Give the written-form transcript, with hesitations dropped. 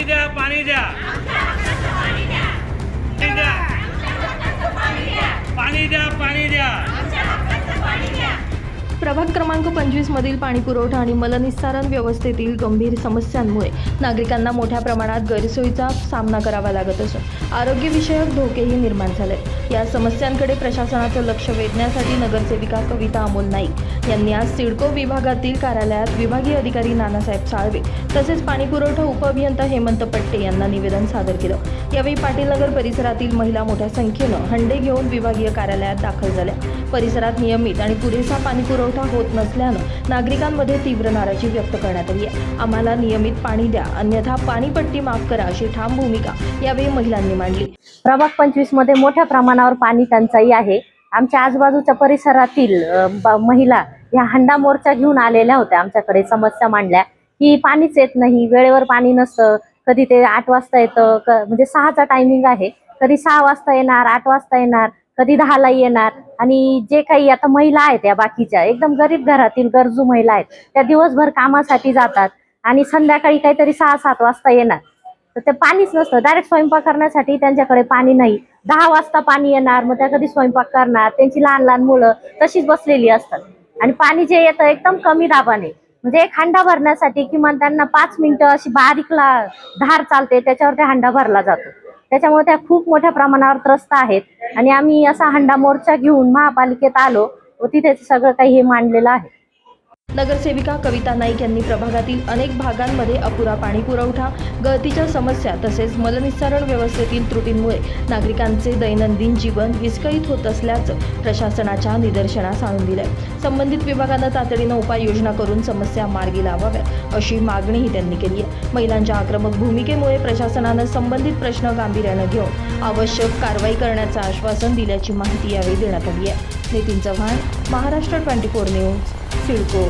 पाणी द्या, पाणी द्या, पाणी द्या, पाणी द्या, पाणी द्या. प्रभाग क्रमांक 25 मधील पाणीपुरवठा आणि मलनिस्सारण व्यवस्थेतील गंभीर समस्यांमुळे नागरिकांना मोठ्या प्रमाणात गैरसोयीचा सामना करावा लागत असून आरोग्यविषयक धोकेही निर्माण झाले. या समस्यांकडे प्रशासनाचं लक्ष वेधण्यासाठी नगरसेविका कविता अमोल नाईक यांनी आज सिडको विभागातील कार्यालयात विभागीय अधिकारी नानासाहेब साळवे तसेच पाणीपुरवठा उपअभियंता हेमंत पट्टे यांना निवेदन सादर केलं. यावेळी पाटीलनगर परिसरातील महिला मोठ्या संख्येनं हंडे घेऊन विभागीय कार्यालयात दाखल झाल्या. परिसरात नियमित आणि पुरेसा पाणीपुरवठा होत नसल्यानं नागरिकांमध्ये तीव्र नाराजी व्यक्त करण्यात आली आहे. आम्हाला नियमित पाणी द्या, अन्यथा पाणीपट्टी माफ करा अशी ठाम भूमिका यावेळी महिलांनी मांडली. प्रभाग 25 मध्ये मोठ्या प्रमाणावर पाणी टंचाई आहे. आमच्या आजूबाजूच्या परिसरातील महिला या हंडा मोर्चा घेऊन आलेल्या होत्या. आमच्याकडे समस्या मांडल्या की पाणीच येत नाही, वेळेवर पाणी नसतं. कधी ते 8 वाजता येतं, म्हणजे 6चा टायमिंग आहे, कधी 6 वाजता येणार, 8 वाजता येणार, कधी 10ला येणार. आणि जे काही आता महिला आहेत या बाकीच्या एकदम गरीब घरातील गरजू महिला आहेत, त्या दिवसभर कामासाठी जातात आणि संध्याकाळी काहीतरी 6-7 वाजता येणार. तर ते पाणीच नसतं. डायरेक्ट स्वयंपाक करण्यासाठी त्यांच्याकडे पाणी नाही. 10 वाजता पाणी येणार, मग त्या कधी स्वयंपाक करणार. त्यांची लहान लहान मुलं तशीच बसलेली असतात आणि पाणी जे येतं एकदम कमी दाबाने, म्हणजे एक हंडा भरण्यासाठी किमान त्यांना 5 मिनिटं अशी बारीकला धार चालते, त्याच्यावर त्या हंडा भरला जातो. त्याच्यामुळे त्या खूप मोठ्या प्रमाणावर त्रस्त आहेत आणि आम्ही असा हंडा मोर्चा घेऊन महापालिकेत आलो व तिथे सगळं काही हे मांडलेलं आहे. नगरसेविका कविता नाईक यांनी प्रभागातील अनेक भागांमध्ये अपुरा पाणीपुरवठा, गळतीच्या समस्या तसेच मलनिस्सारण व्यवस्थेतील त्रुटींमुळे नागरिकांचे दैनंदिन जीवन विस्कळीत होत असल्याचं प्रशासनाच्या निदर्शनास आणून दिलंय. संबंधित विभागानं तातडीनं उपाययोजना करून समस्या मार्गी लावाव्यात अशी मागणीही त्यांनी केली आहे. महिलांच्या आक्रमक भूमिकेमुळे प्रशासनानं संबंधित प्रश्न गांभीर्यानं घेऊन आवश्यक कारवाई करण्याचं आश्वासन दिल्याची माहिती यावेळी देण्यात आली आहे. नितीन चव्हाण, महाराष्ट्र 24 न्यूज, सिडको.